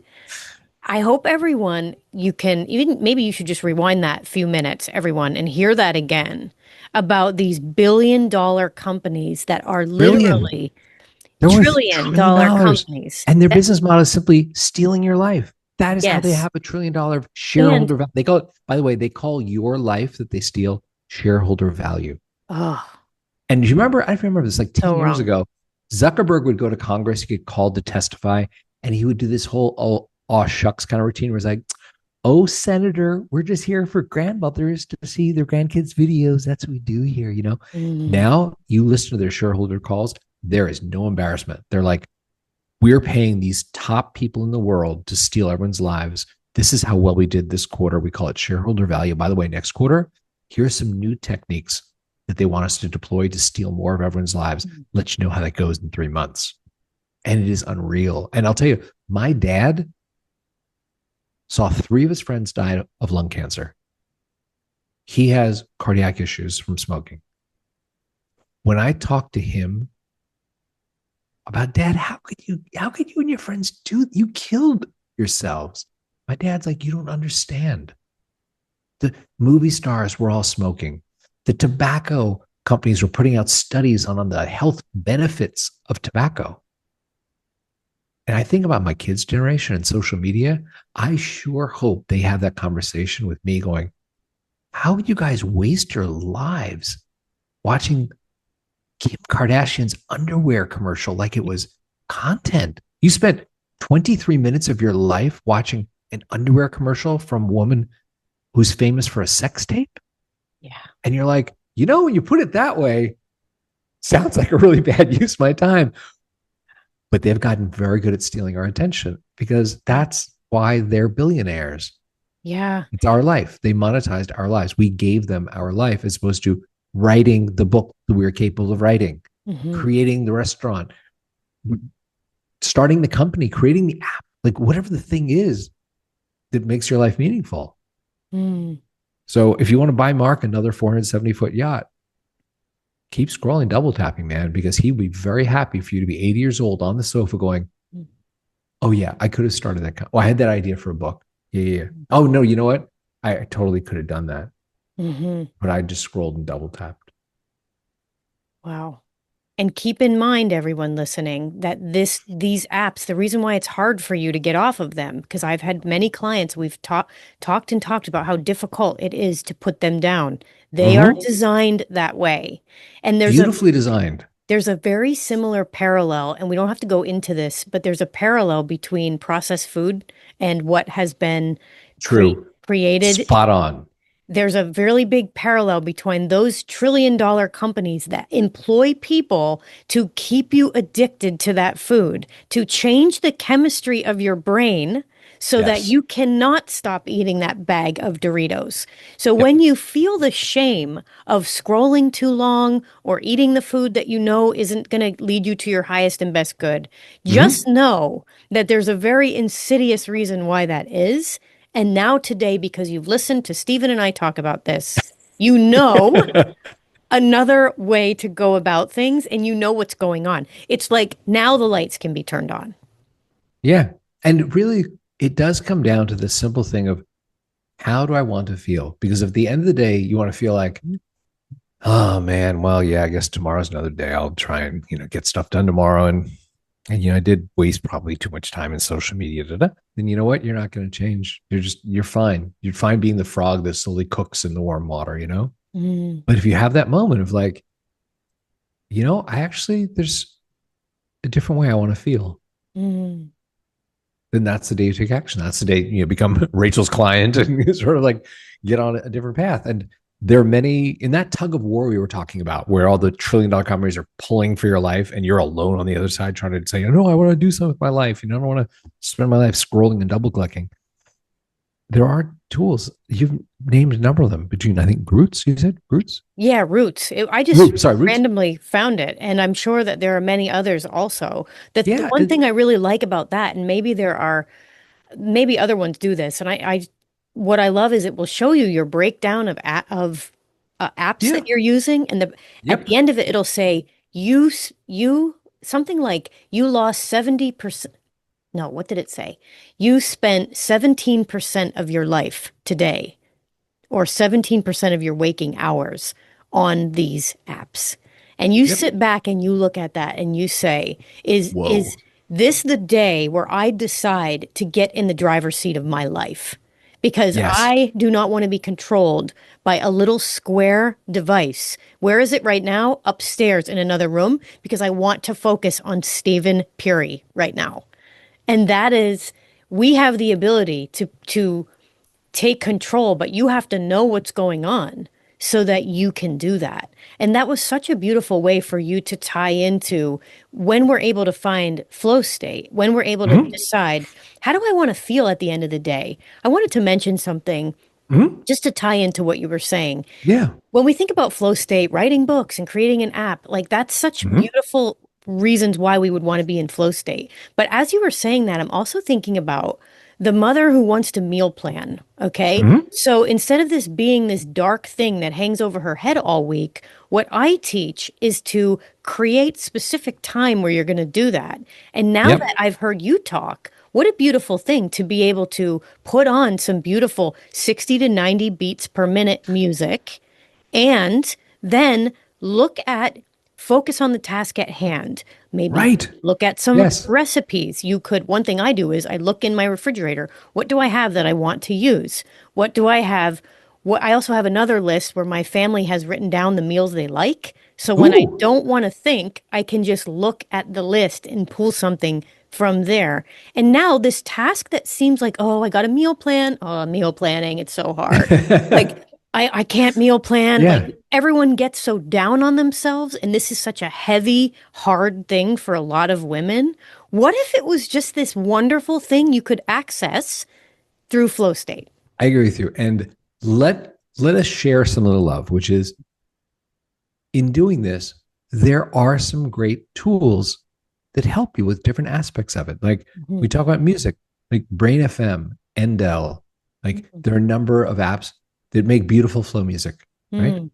I hope everyone, you can even maybe you should just rewind that few minutes, everyone, and hear that again about these billion-dollar companies that are Brilliant. literally They're worth trillion trillion dollar dollars. companies. And their That, business model is simply stealing your life. That is how they yes. have $1 trillion And shareholder value. They call it, by the way, they call your life that they steal shareholder value. oh, And you remember, I remember this like 10 so years wrong. ago. Zuckerberg would go to Congress, he get called to testify, and he would do this whole aw shucks kind of routine where he's like, oh, Senator, we're just here for grandmothers to see their grandkids' videos. That's what we do here, you know. Mm, Now you listen to their shareholder calls, there is no embarrassment. They're like, we're paying these top people in the world to steal everyone's lives. This is how well we did this quarter. We call it shareholder value. By the way, next quarter, here's some new techniques that they want us to deploy to steal more of everyone's lives. Let you know how that goes in 3 months. And it is unreal. And I'll tell you, my dad saw 3 of his friends die of lung cancer. He has cardiac issues from smoking. When I talked to him about, Dad, how could you and your friends do, you killed yourselves? My dad's like, you don't understand. The movie stars were all smoking. The tobacco companies were putting out studies on the health benefits of tobacco. And I think about my kids' generation and social media. I sure hope they have that conversation with me going, how would you guys waste your lives watching Kim Kardashian's underwear commercial like it was content? You spent 23 minutes of your life watching an underwear commercial from a woman who's famous for a sex tape. yeah. And you're like, when you put it that way, sounds like a really bad use of my time. But they've gotten very good at stealing our attention because that's why they're billionaires. Yeah. It's our life. They monetized our lives. We gave them our life as opposed to writing the book that we were capable of writing, Hmm. creating the restaurant, starting the company, creating the app, like whatever the thing is that makes your life meaningful. Mm. So if you want to buy Mark another 470-foot yacht, keep scrolling, double tapping, man, because he would be very happy for you to be 80 years old on the sofa going, oh, yeah, I could have started that. I had that idea for a book. Yeah. Oh, no, you know what? I totally could have done that. Hmm. But I just scrolled and double tapped. Wow. And keep in mind, everyone listening, that these apps, the reason why it's hard for you to get off of them, because I've had many clients, we've talked about how difficult it is to put them down. They are designed that way. And Beautifully designed. there's a very similar parallel, and we don't have to go into this, but there's a parallel between processed food and what has been True. created. Spot on. There's a really big parallel between those trillion-dollar companies that employ people to keep you addicted to that food, to change the chemistry of your brain so that Yes. you cannot stop eating that bag of Doritos. So Yep. when you feel the shame of scrolling too long or eating the food that you know isn't going to lead you to your highest and best good, just know that there's a very insidious reason why that is. And now today, because you've listened to Stephen and I talk about this, you know another way to go about things and you know what's going on. It's like now the lights can be turned on. Yeah. And really, it does come down to the simple thing of how do I want to feel? Because at the end of the day, you want to feel like, oh man, well, yeah, I guess tomorrow's another day. I'll try and, get stuff done tomorrow. And and I did waste probably too much time in social media, then you know what? You're not going to change. You're fine. You're fine being the frog that slowly cooks in the warm water. Mm, But if you have that moment of like, there's a different way I want to feel, mm, then that's the day you take action. That's the day you become Rachel's client and sort of like get on a different path. And there are many in that tug of war we were talking about, where all the $1 trillion companies are pulling for your life, and you're alone on the other side trying to say, "No, I want to do something with my life. I don't want to spend my life scrolling and double clicking." There are tools. You've named a number of them between, I think, Roots. You said Roots. yeah, Roots. I just Roots. Sorry, Roots. randomly found it, and I'm sure that there are many others also. The Yeah. one thing I really like about that, and maybe there are, maybe other ones do this, and what I love is it will show you your breakdown of apps Yeah. that you're using, and at Yep. the end of it, it'll say you something like you lost 70%. No, what did it say? You spent 17% of your life today, or 17% of your waking hours on these apps. And you Yep. sit back and you look at that and you say, is Whoa. this the day where I decide to get in the driver's seat of my life? Because Yes. I do not want to be controlled by a little square device. Where is it right now? Upstairs in another room, because I want to focus on Steven Puri right now. And that is, we have the ability to take control, but you have to know what's going on so that you can do that. And that was such a beautiful way for you to tie into when we're able to find flow state, when we're able to Mhm. decide, how do I want to feel at the end of the day? I wanted to mention something Mhm. just to tie into what you were saying. Yeah. When we think about flow state, writing books and creating an app, like that's such Mhm. beautiful reasons why we would want to be in flow state. But as you were saying that, I'm also thinking about the mother who wants to meal plan. Okay. Mhm. So instead of this being this dark thing that hangs over her head all week, what I teach is to create specific time where you're going to do that. And now Yep. that I've heard you talk, what a beautiful thing to be able to put on some beautiful 60 to 90 beats per minute music and then look at focus on the task at hand. Maybe Right. look at some Yes. recipes. You could, one thing I do is I look in my refrigerator. What do I have that I want to use? What do I have? What I also have another list where my family has written down the meals they like. So when I Ooh. don't want to think, I can just look at the list and pull something from there. And now this task that seems like, oh, I got a meal plan. Oh, meal planning, it's so hard. Like I can't meal plan. Like Yeah. everyone gets so down on themselves, and this is such a heavy, hard thing for a lot of women. What if it was just this wonderful thing you could access through flow state? I agree with you. And let us share some of the love, which is in doing this, there are some great tools that help you with different aspects of it. Like we Mhm. talk about music, like Brain FM, Endel, like there are a number of apps that make beautiful flow music, right? Mm.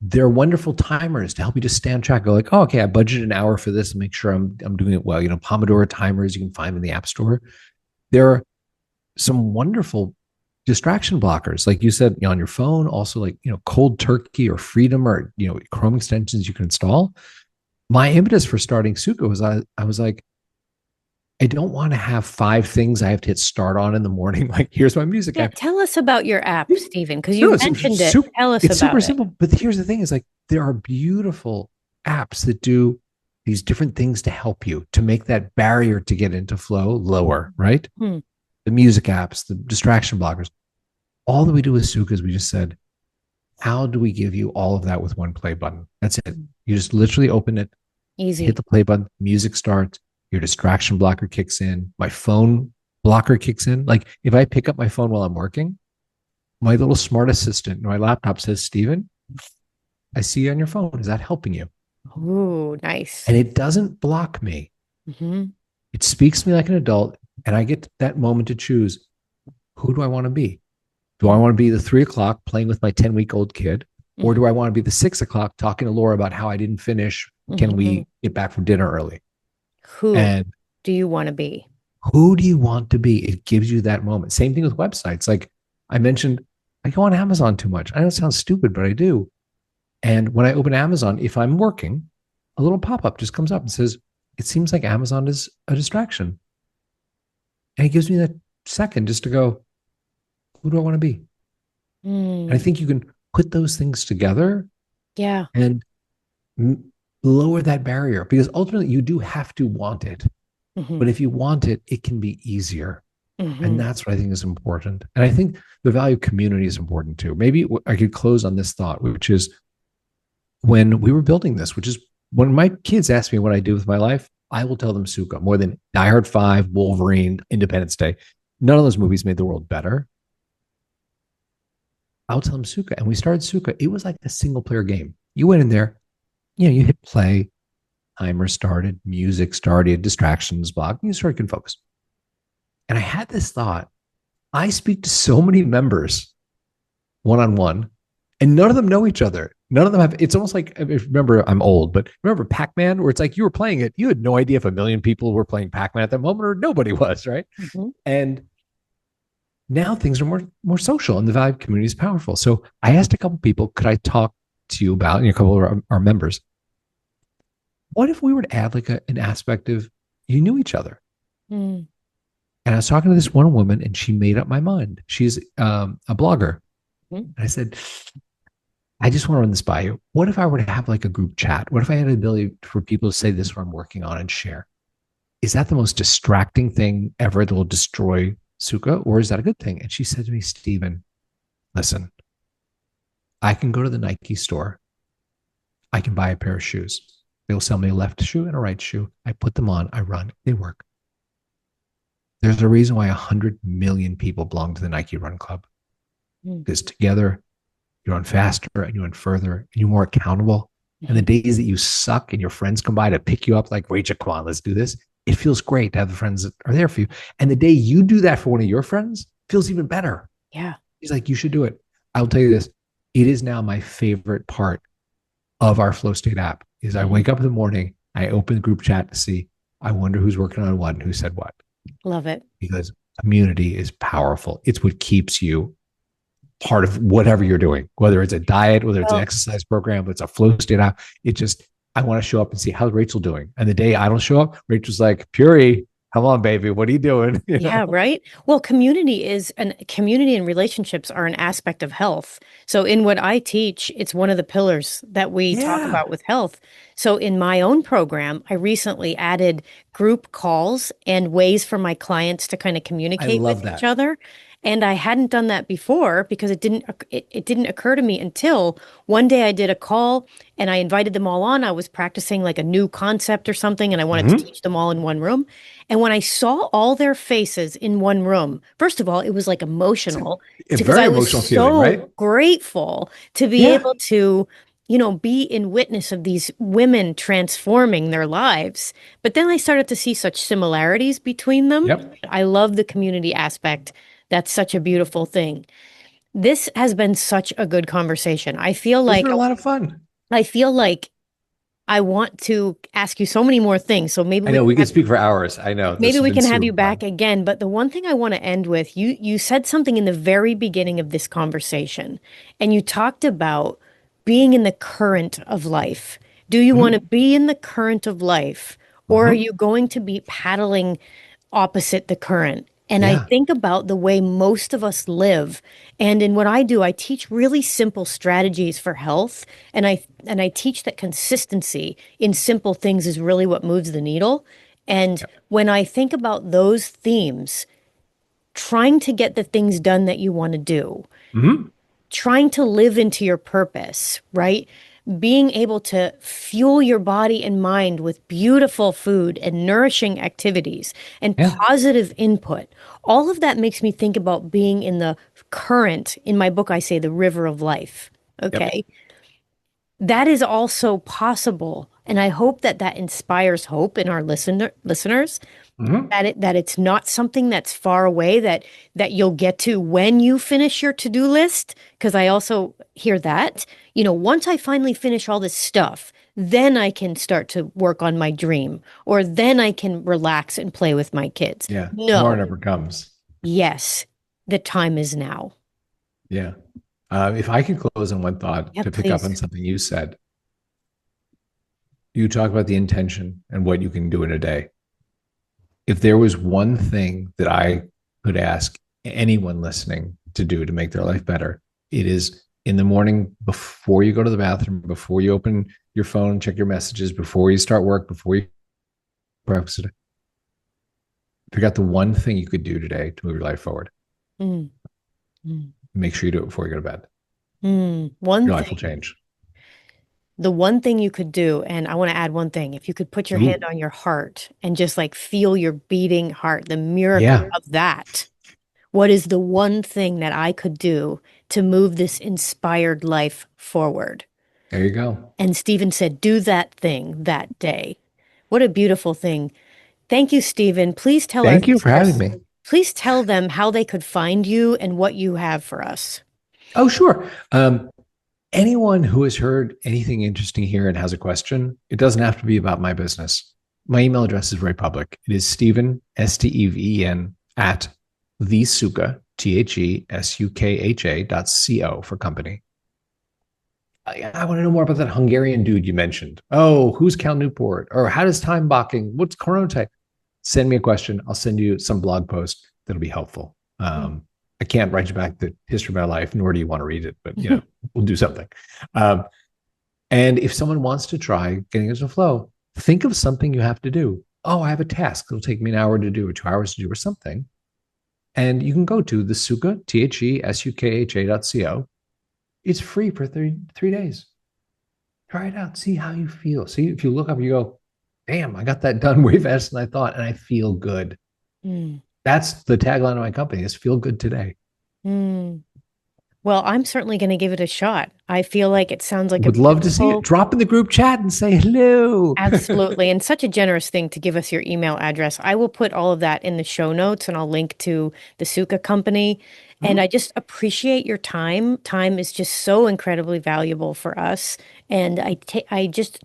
They're wonderful timers to help you just stay on track. Go like, oh, okay, I budgeted an hour for this and make sure I'm doing it well. Pomodoro timers you can find in the App Store. There are some wonderful distraction blockers, like you said, on your phone. Also, like Cold Turkey or Freedom or Chrome extensions you can install. My impetus for starting Sukha was I was like, I don't want to have 5 things I have to hit start on in the morning. Like, here's my music Yeah, app. tell us about your app, Stephen, because No, you mentioned it. Tell us it's super about it. simple. But here's the thing: is like there are beautiful apps that do these different things to help you to make that barrier to get into flow lower. Right? Hmm. The music apps, the distraction blockers. All that we do with Sukha is we just said, how do we give you all of that with one play button? That's it. You just literally open it, hit Easy. the play button, music starts, your distraction blocker kicks in, my phone blocker kicks in. Like if I pick up my phone while I'm working, my little smart assistant, my laptop says, Steven, I see you on your phone. Is that helping you? Ooh, nice. And it doesn't block me. Hmm. It speaks to me like an adult. And I get that moment to choose, who do I want to be? Do I want to be the 3 o'clock playing with my 10-week-old kid? Or do I want to be the 6 o'clock talking to Laura about how I didn't finish? Can we get back from dinner early? Who And do you want to be? who do you want to be? It gives you that moment. Same thing with websites. Like I mentioned, I go on Amazon too much. I know it sounds stupid, but I do. And when I open Amazon, if I'm working, a little pop up just comes up and says, it seems like Amazon is a distraction. And it gives me that second just to go, who do I want to be? And I Mm, think you can put those things together yeah. and lower that barrier because ultimately you do have to want it. Hmm. But if you want it, it can be easier. And Hmm. that's what I think is important. And I think the value of community is important too. Maybe I could close on this thought, which is when we were building this, which is when my kids ask me what I do with my life, I will tell them Sukha more than Die Hard 5, Wolverine, Independence Day. None of those movies made the world better. I'll tell them Sukha. And we started Sukha. It was like a single player game. You went in there, you hit play, timer started, music started, distractions blocked, you sort of can focus. And I had this thought I speak to so many members one on one, and none of them know each other. None of them have. It's almost like, if remember, I'm old, but remember Pac-Man, where it's like you were playing it, you had no idea if a million people were playing Pac-Man at that moment or nobody was, right? Hmm. And now things are more social, and the value of community is powerful. So I asked a couple people, could I talk to you about, a couple of our members, what if we were to add like an aspect of you knew each other? Mm. And I was talking to this one woman, and she made up my mind. She's a blogger. Mhm. And I said, I just want to run this by you. What if I were to have like a group chat? What if I had the ability for people to say this is what I'm working on and share? Is that the most distracting thing ever that will destroy Sukha, or is that a good thing? And she said to me, Steven, listen, I can go to the Nike store. I can buy a pair of shoes. They'll sell me a left shoe and a right shoe. I put them on, I run, they work. There's a reason why 100 million people belong to the Nike Run Club, Mm. because together you run faster and you run further and you're more accountable. And the Mhm. days that you suck and your friends come by to pick you up, like, Rachel, come on, let's do this. It feels great to have the friends that are there for you. And the day you do that for one of your friends feels even better. Yeah. He's like, you should do it. I'll tell you this. It is now my favorite part of our Flow State app is I Mhm. wake up in the morning, I open the group chat to see, I wonder who's working on what and who said what. Love it. Because community is powerful. It's what keeps you part of whatever you're doing, whether it's a diet, whether it's an Well, exercise program, whether it's a flow state app. It just, I want to show up and see how's Rachel doing. And the day I don't show up, Rachel's like, Puri, come on, baby, what are you doing? yeah, right. Well, community and relationships are an aspect of health. So in what I teach, it's one of the pillars that we talk Yeah, about with health. So in my own program, I recently added group calls and ways for my clients to kind of I communicate with love each that. other. And I hadn't done that before because it didn't occur to me until one day I did a call and I invited them all on. I was practicing like a new concept or something and I wanted to Mm-hmm. teach them all in one room. And when I saw all their faces in one room, first of all, it was like It's emotional a because very I was emotional feeling, so right? grateful to be Yeah. able to, be in witness of these women transforming their lives. But then I started to see such similarities between them. Yep. I love the community aspect. That's such a beautiful thing. This has been such a good conversation. It's been a lot of fun. I feel like I want to ask you so many more things. So I know we could speak for hours. I know this maybe has we been can have super you back fun. again, but the one thing I want to end with, you said something in the very beginning of this conversation, and you talked about being in the current of life. Do you want to Mm-hmm. be in the current of life, or are Mm-hmm. you going to be paddling opposite the current? And I Yeah. think about the way most of us live. And in what I do, I teach really simple strategies for health. And I teach that consistency in simple things is really what moves the needle. And Yep. when I think about those themes, trying to get the things done that you want to do, Mm-hmm. trying to live into your purpose, right? Being able to fuel your body and mind with beautiful food and nourishing activities and Yeah. positive input. All of that makes me think about being in the current. In my book, I say the river of life. Yep. Okay. That is also possible. And I hope that that inspires hope in our listeners Mm-hmm. that it's not something that's far away that you'll get to when you finish your to-do list, because I also hear that, once I finally finish all this stuff, then I can start to work on my dream, or then I can relax and play with my kids. Yeah. Tomorrow No. never comes. Yes, the time is now. Yeah. If I could close on one thought Yeah, to pick up please. on something you said, You talk about the intention and what you can do in a day. If there was one thing that I could ask anyone listening to do to make their life better, it is in the morning before you go to the bathroom, before you open your phone, check your messages, before you start work, before you breakfast. Figure out the one thing you could do today to move your life forward. Mm. Mm. Make sure you do it before you go to bed. One Your life will thing, change. the one thing you could do, and I want to add one thing, if you could put your hand Ooh, on your heart and just like feel your beating heart, the miracle yeah, of that. What is the one thing that I could do to move this inspired life forward? there you go. And Stephen said, do that thing that day. What a beautiful thing. Thank you, Stephen. Please tell our Thank you for having listeners, me. please tell them how they could find you and what you have for us. Oh, sure. Anyone who has heard anything interesting here and has a question, it doesn't have to be about my business. My email address is very public. It is Steven, Steven, at the Sukha, TheSukha.co for company. I want to know more about that Hungarian dude you mentioned. Oh, who's Cal Newport? Or how does time blocking? What's corona type? Send me a question. I'll send you some blog post that'll be helpful. I can't write you back the history of my life, nor do you want to read it, but we'll do something. And if someone wants to try getting into flow, think of something you have to do. Oh, I have a task. It'll take me an hour to do or 2 hours to do or something. And you can go to the Sukha, TheSukha.co. It's free for 3 days. Try it out. See how you feel. See if you look up, you go, damn, I got that done way faster than I thought, and I feel good. Mm. That's the tagline of my company is feel good today. Mm. Well, I'm certainly going to give it a shot. I feel like it sounds like Would love to see it. Drop in the group chat and say hello. Absolutely. And such a generous thing to give us your email address. I will put all of that in the show notes and I'll link to the Sukha Company. And I just appreciate your time. Time is just so incredibly valuable for us. And I just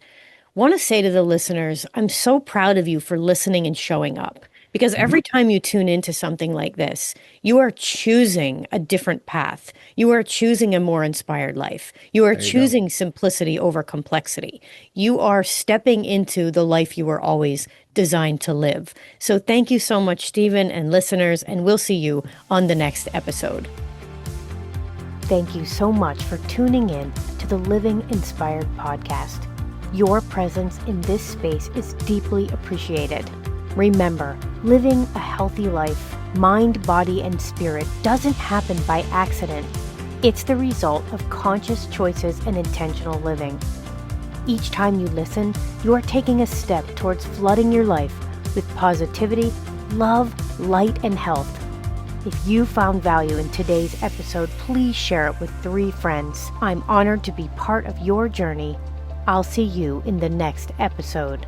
want to say to the listeners, I'm so proud of you for listening and showing up. Because every time you tune into something like this, you are choosing a different path. You are choosing a more inspired life. You are choosing simplicity over complexity. You are stepping into the life you were always designed to live. So thank you so much, Stephen and listeners, and we'll see you on the next episode. Thank you so much for tuning in to the Living Inspired podcast. Your presence in this space is deeply appreciated. Remember, living a healthy life, mind, body, and spirit doesn't happen by accident. It's the result of conscious choices and intentional living. Each time you listen, you are taking a step towards flooding your life with positivity, love, light, and health. If you found value in today's episode, please share it with 3 friends. I'm honored to be part of your journey. I'll see you in the next episode.